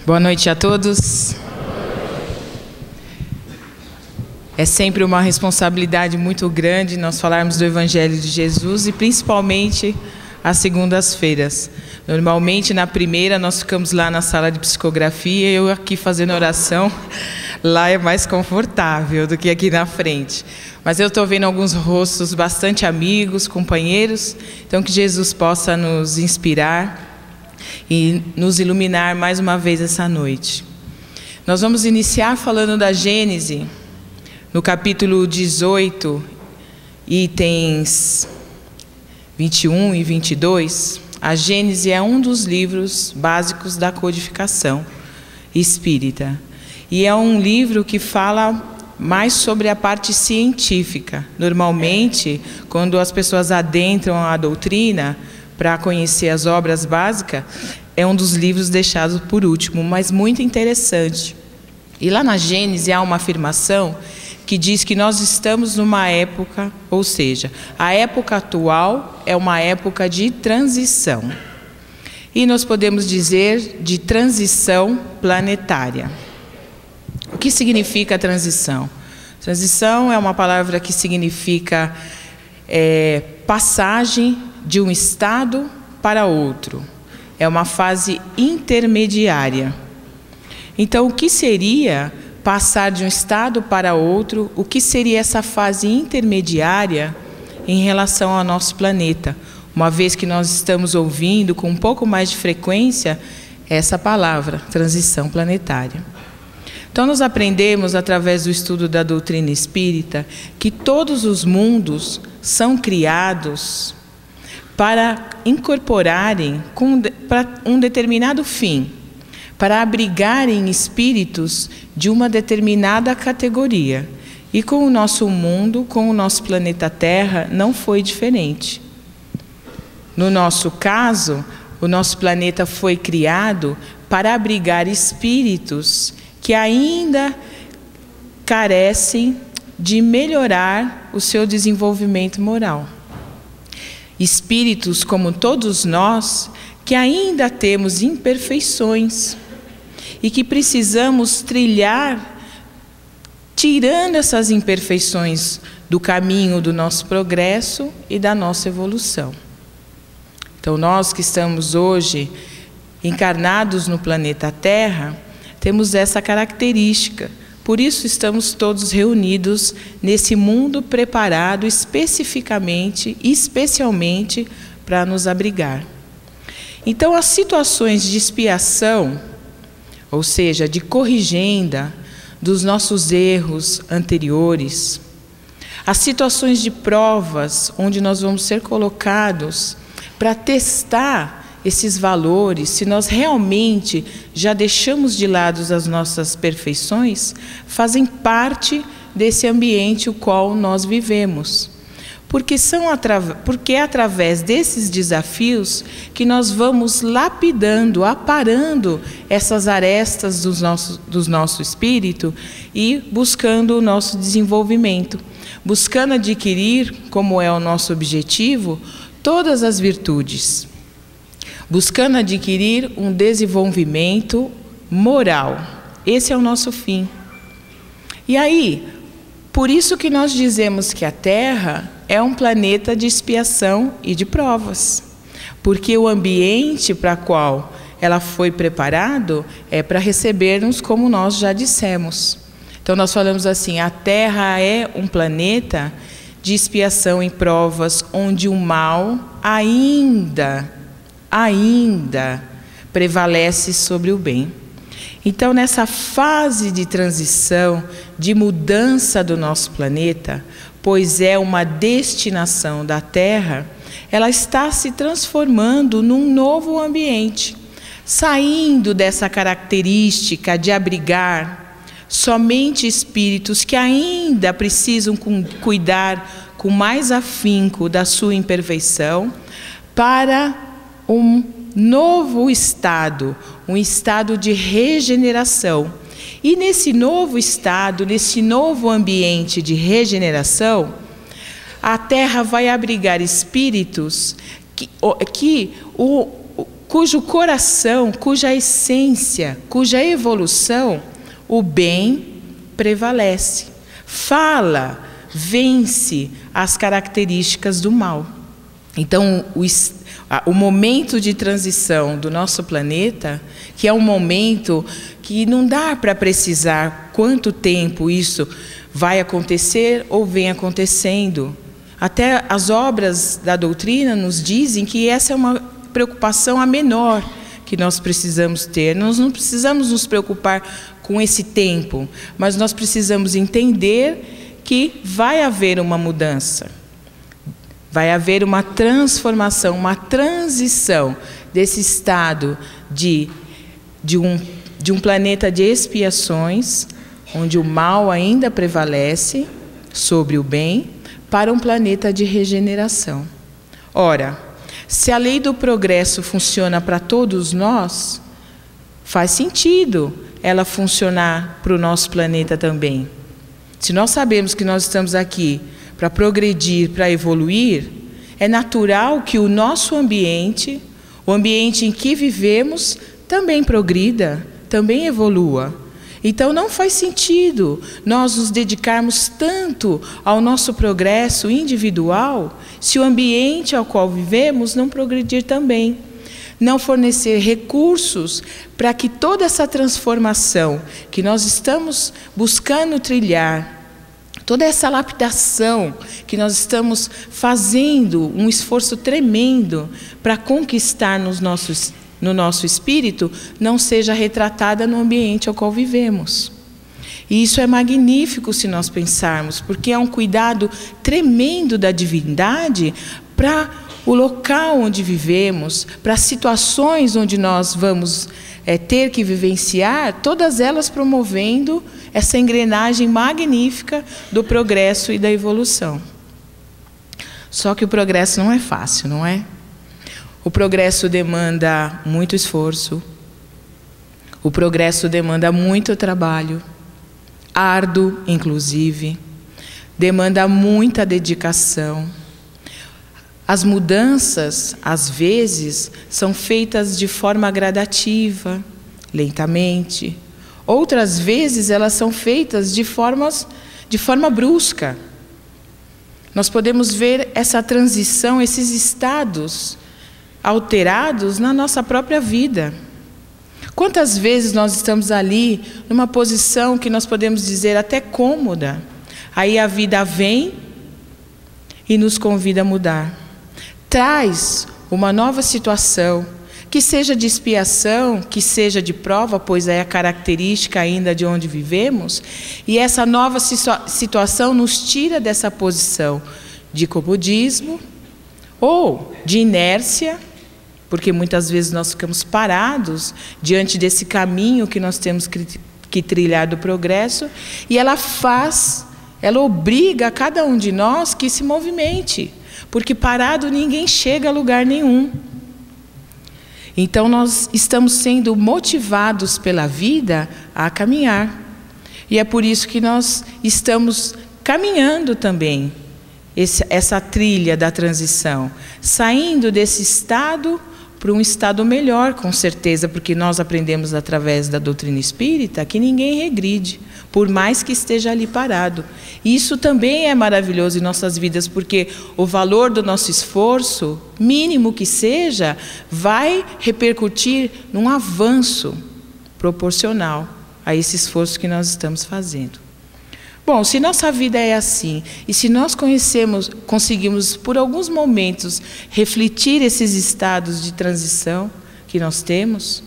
Boa noite a todos. É sempre uma responsabilidade muito grande nós falarmos do Evangelho de Jesus e principalmente às segundas-feiras. Normalmente na primeira nós ficamos lá na sala de psicografia e eu aqui fazendo oração. Lá é mais confortável do que aqui na frente. Mas eu estou vendo alguns rostos bastante amigos, companheiros. Então que Jesus possa nos inspirar e nos iluminar mais uma vez essa noite. Nós vamos iniciar falando da Gênese, no capítulo 18, itens 21 e 22. A Gênese é um dos livros básicos da codificação espírita. E é um livro que fala mais sobre a parte científica. Normalmente, quando as pessoas adentram a doutrina para conhecer as obras básicas, é um dos livros deixados por último, mas muito interessante. E lá na Gênese há uma afirmação que diz que nós estamos numa época, ou seja, a época atual é uma época de transição. E nós podemos dizer de transição planetária. O que significa transição? Transição é uma palavra que significa passagem de um estado para outro. É uma fase intermediária. Então, o que seria passar de um estado para outro? O que seria essa fase intermediária em relação ao nosso planeta? Uma vez que nós estamos ouvindo com um pouco mais de frequência essa palavra, transição planetária. Então, nós aprendemos, através do estudo da doutrina espírita, que todos os mundos são criados para incorporarem para um determinado fim, para abrigarem espíritos de uma determinada categoria. E com o nosso mundo, com o nosso planeta Terra, não foi diferente. No nosso caso, o nosso planeta foi criado para abrigar espíritos que ainda carecem de melhorar o seu desenvolvimento moral. Espíritos como todos nós, que ainda temos imperfeições e que precisamos trilhar, tirando essas imperfeições do caminho do nosso progresso e da nossa evolução. Então, nós que estamos hoje encarnados no planeta Terra, temos essa característica. Por isso estamos todos reunidos nesse mundo preparado especificamente, especialmente para nos abrigar. Então, as situações de expiação, ou seja, de corrigenda dos nossos erros anteriores, as situações de provas, onde nós vamos ser colocados para testar esses valores, se nós realmente já deixamos de lado as nossas perfeições, fazem parte desse ambiente o qual nós vivemos. Porque é através desses desafios que nós vamos lapidando, aparando essas arestas do nosso espírito e buscando o nosso desenvolvimento, buscando adquirir, como é o nosso objetivo, todas as virtudes, buscando adquirir um desenvolvimento moral. Esse é o nosso fim. E aí, por isso que nós dizemos que a Terra é um planeta de expiação e de provas. Porque o ambiente para o qual ela foi preparado é para receber-nos, como nós já dissemos. Então nós falamos assim, a Terra é um planeta de expiação e provas, onde o mal ainda prevalece sobre o bem. Então, nessa fase de transição, de mudança do nosso planeta, pois é uma destinação da Terra, ela está se transformando num novo ambiente, saindo dessa característica de abrigar somente espíritos que ainda precisam cuidar com mais afinco da sua imperfeição, para um novo estado, um estado de regeneração. E nesse novo estado, nesse novo ambiente de regeneração, a Terra vai abrigar espíritos que cujo coração, cuja essência, cuja evolução, o bem prevalece. Fala, vence as características do mal. Então, o momento de transição do nosso planeta, que é um momento que não dá para precisar quanto tempo isso vai acontecer ou vem acontecendo. Até as obras da doutrina nos dizem que essa é uma preocupação a menor que nós precisamos ter. Nós não precisamos nos preocupar com esse tempo, mas nós precisamos entender que vai haver uma mudança. Vai haver uma transformação, uma transição desse estado de um planeta de expiações, onde o mal ainda prevalece sobre o bem, para um planeta de regeneração. Ora, se a lei do progresso funciona para todos nós, faz sentido ela funcionar para o nosso planeta também. Se nós sabemos que nós estamos aqui para progredir, para evoluir, é natural que o nosso ambiente, o ambiente em que vivemos, também progrida, também evolua. Então não faz sentido nós nos dedicarmos tanto ao nosso progresso individual se o ambiente ao qual vivemos não progredir também. Não fornecer recursos para que toda essa transformação que nós estamos buscando trilhar, toda essa lapidação que nós estamos fazendo, um esforço tremendo para conquistar no nosso espírito, não seja retratada no ambiente ao qual vivemos. E isso é magnífico se nós pensarmos, porque é um cuidado tremendo da divindade para o local onde vivemos, para as situações onde nós vamos ter que vivenciar, todas elas promovendo essa engrenagem magnífica do progresso e da evolução. Só que o progresso não é fácil, não é? O progresso demanda muito esforço, o progresso demanda muito trabalho, árduo, inclusive, demanda muita dedicação. As mudanças, às vezes, são feitas de forma gradativa, lentamente. Outras vezes, elas são feitas de forma brusca. Nós podemos ver essa transição, esses estados alterados na nossa própria vida. Quantas vezes nós estamos ali, numa posição que nós podemos dizer até cômoda, aí a vida vem e nos convida a mudar. Traz uma nova situação, que seja de expiação, que seja de prova, pois é a característica ainda de onde vivemos, e essa nova situação nos tira dessa posição de comodismo ou de inércia, porque muitas vezes nós ficamos parados diante desse caminho que nós temos que trilhar do progresso, e ela obriga a cada um de nós que se movimente, porque parado ninguém chega a lugar nenhum. Então nós estamos sendo motivados pela vida a caminhar. E é por isso que nós estamos caminhando também essa trilha da transição, saindo desse estado para um estado melhor, com certeza, porque nós aprendemos através da doutrina espírita que ninguém regride, por mais que esteja ali parado. E isso também é maravilhoso em nossas vidas, porque o valor do nosso esforço, mínimo que seja, vai repercutir num avanço proporcional a esse esforço que nós estamos fazendo. Bom, se nossa vida é assim, e se nós conseguimos por alguns momentos refletir esses estados de transição que nós temos,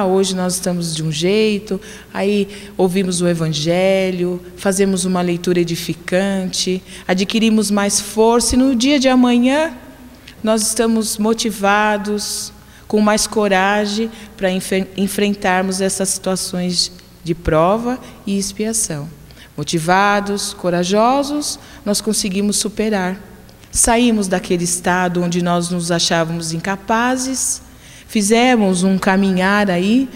hoje nós estamos de um jeito, aí ouvimos o Evangelho, fazemos uma leitura edificante, adquirimos mais força, e no dia de amanhã nós estamos motivados, com mais coragem para enfrentarmos essas situações de prova e expiação. Motivados, corajosos, nós conseguimos superar. Saímos daquele estado onde nós nos achávamos incapazes, fizemos um caminhar aí,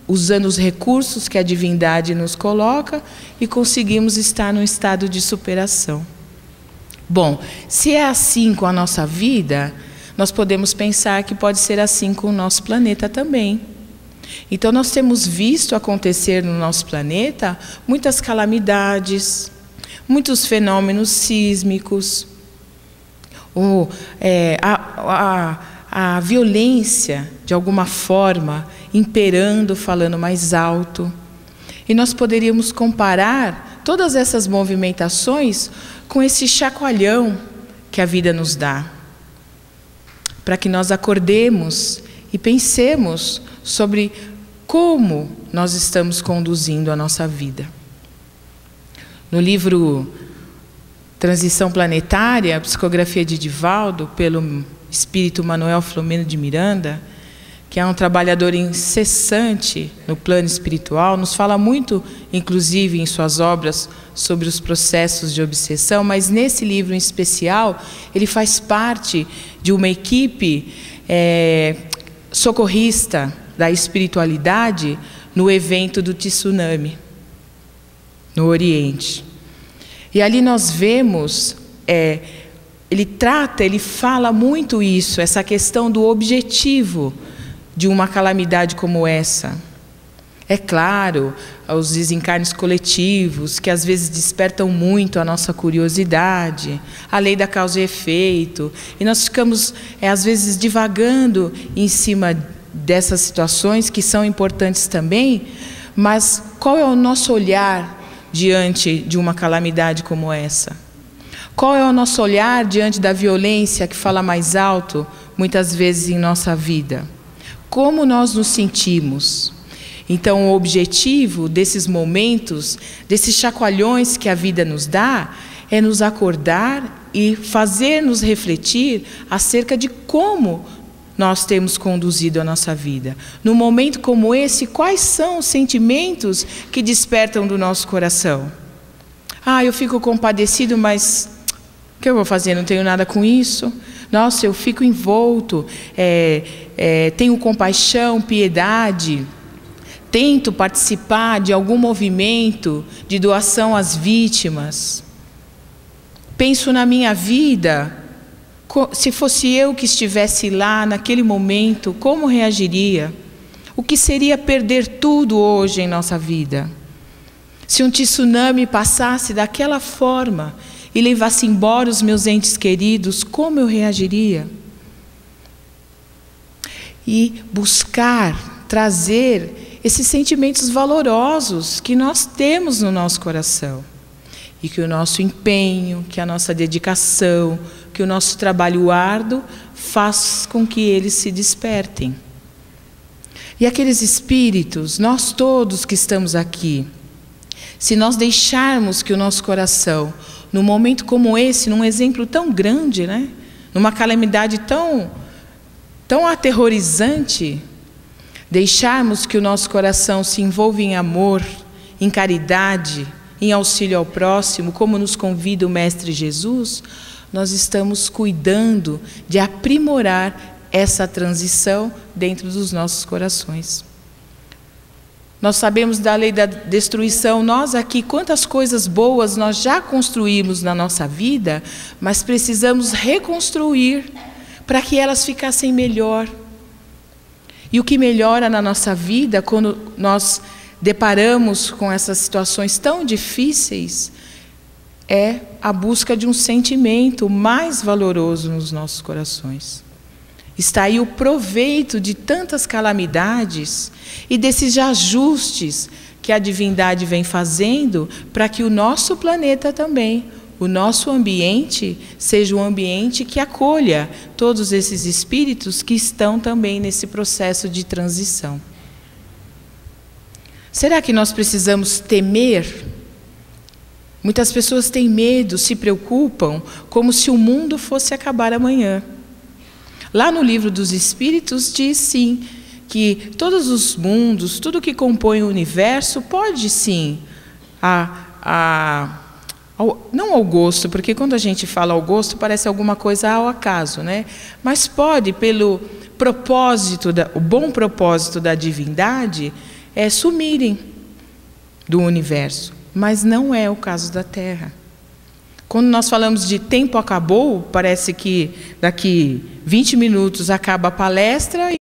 usando os recursos que a divindade nos coloca, e conseguimos estar num estado de superação. Bom, se é assim com a nossa vida, nós podemos pensar que pode ser assim com o nosso planeta também. Então nós temos visto acontecer no nosso planeta muitas calamidades, muitos fenômenos sísmicos, a violência, de alguma forma, imperando, falando mais alto. E nós poderíamos comparar todas essas movimentações com esse chacoalhão que a vida nos dá, para que nós acordemos e pensemos sobre como nós estamos conduzindo a nossa vida. No livro Transição Planetária, a psicografia de Divaldo, pelo espírito Manuel Filomeno de Miranda, que é um trabalhador incessante no plano espiritual, nos fala muito, inclusive em suas obras, sobre os processos de obsessão, mas nesse livro em especial, ele faz parte de uma equipe socorrista da espiritualidade no evento do tsunami, no Oriente. E ali nós vemos, ele fala muito isso, essa questão do objetivo de uma calamidade como essa. É claro, os desencarnes coletivos, que às vezes despertam muito a nossa curiosidade, a lei da causa e efeito, e nós ficamos, às vezes, divagando em cima dessas situações, que são importantes também, mas qual é o nosso olhar diante de uma calamidade como essa? Qual é o nosso olhar diante da violência que fala mais alto, muitas vezes, em nossa vida? Como nós nos sentimos? Então, o objetivo desses momentos, desses chacoalhões que a vida nos dá, é nos acordar e fazer-nos refletir acerca de como nós temos conduzido a nossa vida. Num momento como esse, quais são os sentimentos que despertam do nosso coração? Eu fico compadecido, mas o que eu vou fazer? Não tenho nada com isso. Nossa, eu fico envolto, tenho compaixão, piedade, tento participar de algum movimento de doação às vítimas. Penso na minha vida, se fosse eu que estivesse lá naquele momento, como reagiria? O que seria perder tudo hoje em nossa vida? Se um tsunami passasse daquela forma e levasse embora os meus entes queridos, como eu reagiria? E buscar, trazer esses sentimentos valorosos que nós temos no nosso coração. E que o nosso empenho, que a nossa dedicação, que o nosso trabalho árduo faz com que eles se despertem. E aqueles espíritos, nós todos que estamos aqui, se nós deixarmos que o nosso coração, num momento como esse, num exemplo tão grande, né? Numa calamidade tão aterrorizante, deixarmos que o nosso coração se envolva em amor, em caridade, em auxílio ao próximo, como nos convida o Mestre Jesus, nós estamos cuidando de aprimorar essa transição dentro dos nossos corações. Nós sabemos da lei da destruição, nós aqui, quantas coisas boas nós já construímos na nossa vida, mas precisamos reconstruir para que elas ficassem melhor. E o que melhora na nossa vida, quando nós deparamos com essas situações tão difíceis, é a busca de um sentimento mais valoroso nos nossos corações. Está aí o proveito de tantas calamidades e desses ajustes que a divindade vem fazendo para que o nosso planeta também, o nosso ambiente, seja um ambiente que acolha todos esses espíritos que estão também nesse processo de transição. Será que nós precisamos temer? Muitas pessoas têm medo, se preocupam, como se o mundo fosse acabar amanhã. Lá no Livro dos Espíritos diz sim, que todos os mundos, tudo que compõe o universo, pode sim, não ao gosto, porque quando a gente fala ao gosto, parece alguma coisa ao acaso, né? Mas pode, pelo propósito, o bom propósito da divindade, sumirem do universo. Mas não é o caso da Terra. Quando nós falamos de tempo acabou, parece que daqui 20 minutos acaba a palestra